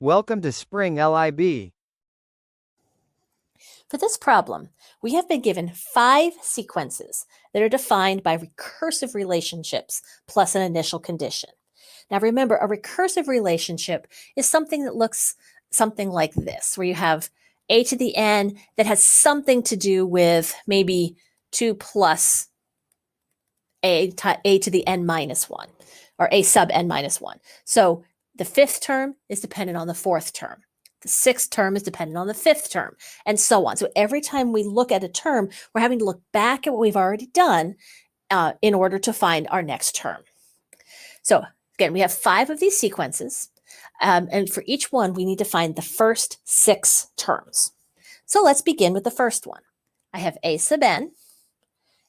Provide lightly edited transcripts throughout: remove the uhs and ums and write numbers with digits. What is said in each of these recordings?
Welcome to Spring LIB. For this problem, we have been given 5 sequences that are defined by recursive relationships plus an initial condition. Now remember, a recursive relationship is something that looks something like this, where you have a to the n that has something to do with maybe 2 plus a to the n minus 1, or a sub n minus 1. So the 5th term is dependent on the 4th term. The 6th term is dependent on the 5th term, and so on. So every time we look at a term, we're having to look back at what we've already done in order to find our next term. So again, we have 5 of these sequences, and for each one, we need to find the first 6 terms. So let's begin with the first one. I have a sub n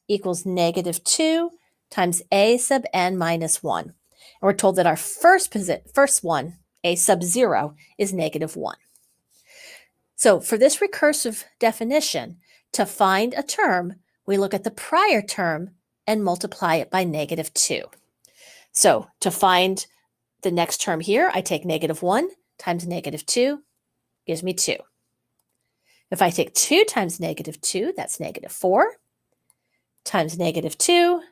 equals -2 times a sub n minus 1. And we're told that our first one, a sub 0, is -1. So for this recursive definition, to find a term, we look at the prior term and multiply it by -2. So to find the next term here, I take -1 times -2 gives me 2. If I take 2 times -2, that's -4, times -2,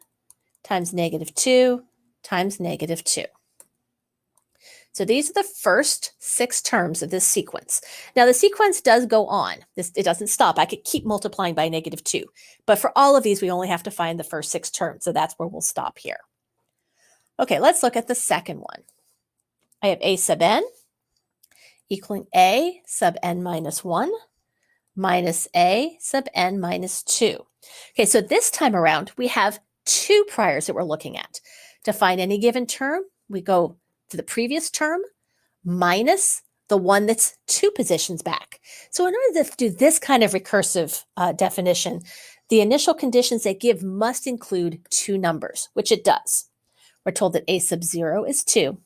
times -2, times -2. So these are the first 6 terms of this sequence. Now the sequence does go on. It doesn't stop. I could keep multiplying by -2. But for all of these, we only have to find the first 6 terms. So that's where we'll stop here. Okay, let's look at the second one. I have a sub n equaling a sub n minus 1 minus a sub n minus 2. Okay, so this time around, we have 2 priors that we're looking at. To find any given term, we go to the previous term minus the one that's 2 positions back. So in order to do this kind of recursive definition, the initial conditions they give must include 2 numbers, which it does. We're told that a sub 0 is 2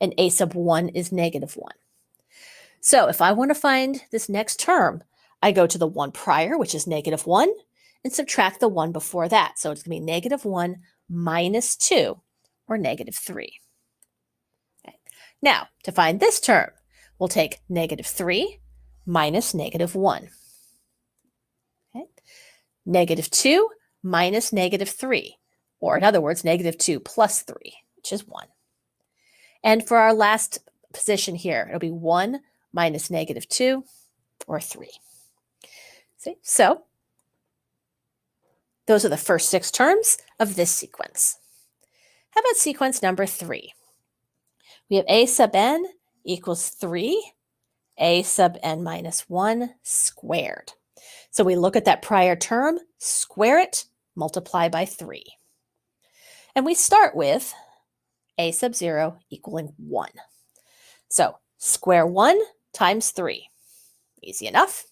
and a sub 1 is -1. So if I want to find this next term, I go to the one prior, which is -1, and subtract the one before that. So it's going to be -1 minus 2, or -3. Okay. Now, to find this term, we'll take -3 minus -1. Okay. -2 minus -3, or in other words, -2 plus 3, which is 1. And for our last position here, it'll be 1 minus -2, or 3. See? So those are the first 6 terms of this sequence. How about sequence number 3? We have a sub n equals 3, a sub n minus 1 squared. So we look at that prior term, square it, multiply by 3. And we start with a sub 0 equaling 1. So square 1 times 3. Easy enough.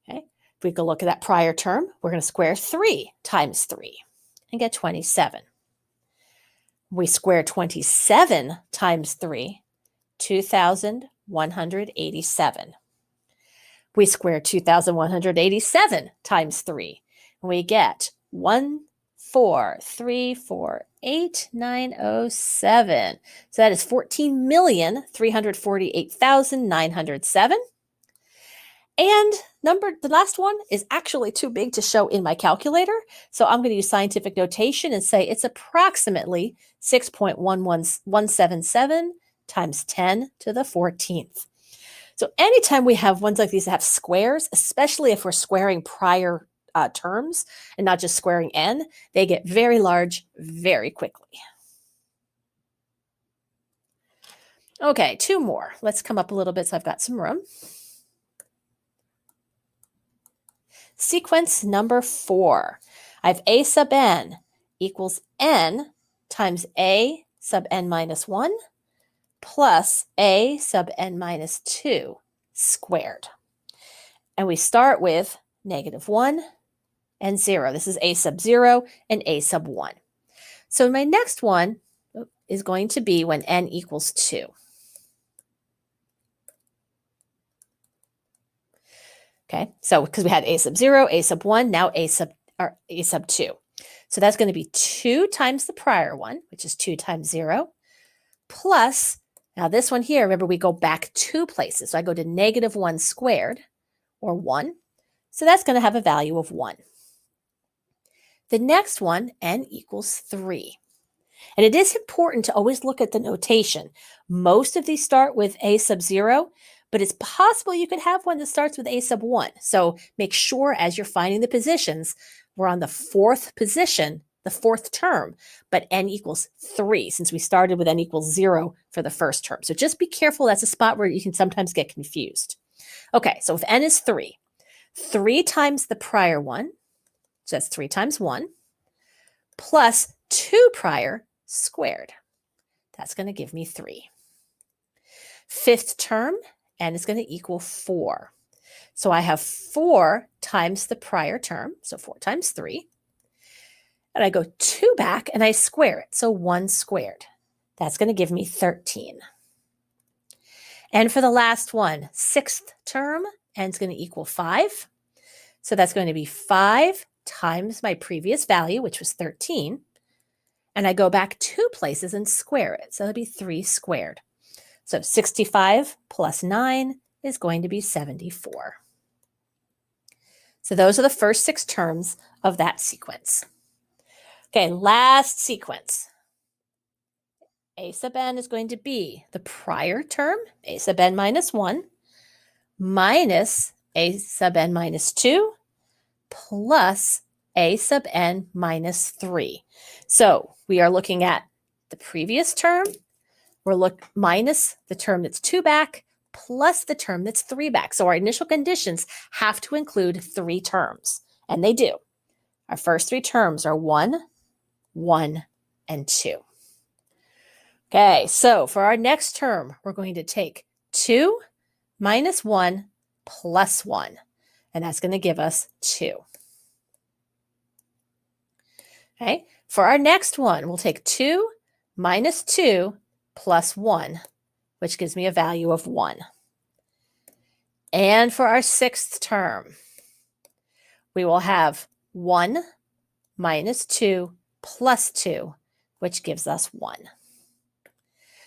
Okay. If we go look at that prior term, we're going to square 3 times 3 and get 27. We square 27 times 3, 2,187. We square 2,187 times 3, and we get 1,434,897. So that is 14,348,907. And the last one is actually too big to show in my calculator. So I'm going to use scientific notation and say it's approximately 6.1177 times 10 to the 14th. So anytime we have ones like these that have squares, especially if we're squaring prior terms and not just squaring n, they get very large very quickly. Okay, 2 more. Let's come up a little bit so I've got some room. Sequence number 4. I have a sub n equals n times a sub n minus 1 plus a sub n minus 2 squared. And we start with -1 and 0. This is a sub 0 and a sub 1. So my next one is going to be when n equals 2. Okay, so because we had a sub 0, a sub 1, now a sub 2. So that's going to be 2 times the prior one, which is 2 times 0, plus Now this one here, remember we go back 2 places. So I go to -1 squared, or 1. So that's going to have a value of 1. The next one, n equals 3. And it is important to always look at the notation. Most of these start with a sub 0, but it's possible you could have one that starts with a sub 1. So make sure as you're finding the positions, we're on the 4th position, the 4th term, but n equals 3 since we started with n equals 0 for the first term. So just be careful. That's a spot where you can sometimes get confused. Okay, so if n is 3, 3 times the prior one, so that's 3 times 1, plus 2 prior squared. That's going to give me 3. 5th term, n is going to equal 4. So I have 4 times the prior term, so 4 times 3. And I go 2 back and I square it, so 1 squared. That's going to give me 13. And for the last one, 6th term, n is going to equal 5. So that's going to be 5 times my previous value, which was 13. And I go back 2 places and square it. So it'll be 3 squared. So 65 plus 9 is going to be 74. So those are the first 6 terms of that sequence. Okay, last sequence. A sub n is going to be the prior term, a sub n minus 1, minus a sub n minus 2, plus a sub n minus 3. So we are looking at the previous term. We're minus the term that's 2 back, plus the term that's 3 back. So our initial conditions have to include 3 terms, and they do. Our first 3 terms are 1, 1, and 2. Okay, so for our next term, we're going to take 2 minus 1 plus 1, and that's going to give us 2. Okay, for our next one, we'll take 2 minus 2 plus 1, which gives me a value of 1. And for our 6th term, we will have 1 minus 2 plus 2, which gives us 1.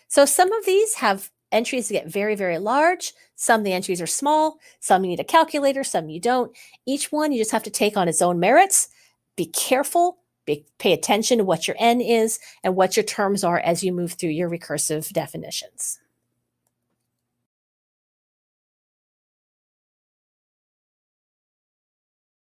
So some of these have entries that get very, very large. Some of the entries are small. Some you need a calculator, some you don't. Each one you just have to take on its own merits. Be careful. Pay attention to what your n is and what your terms are as you move through your recursive definitions.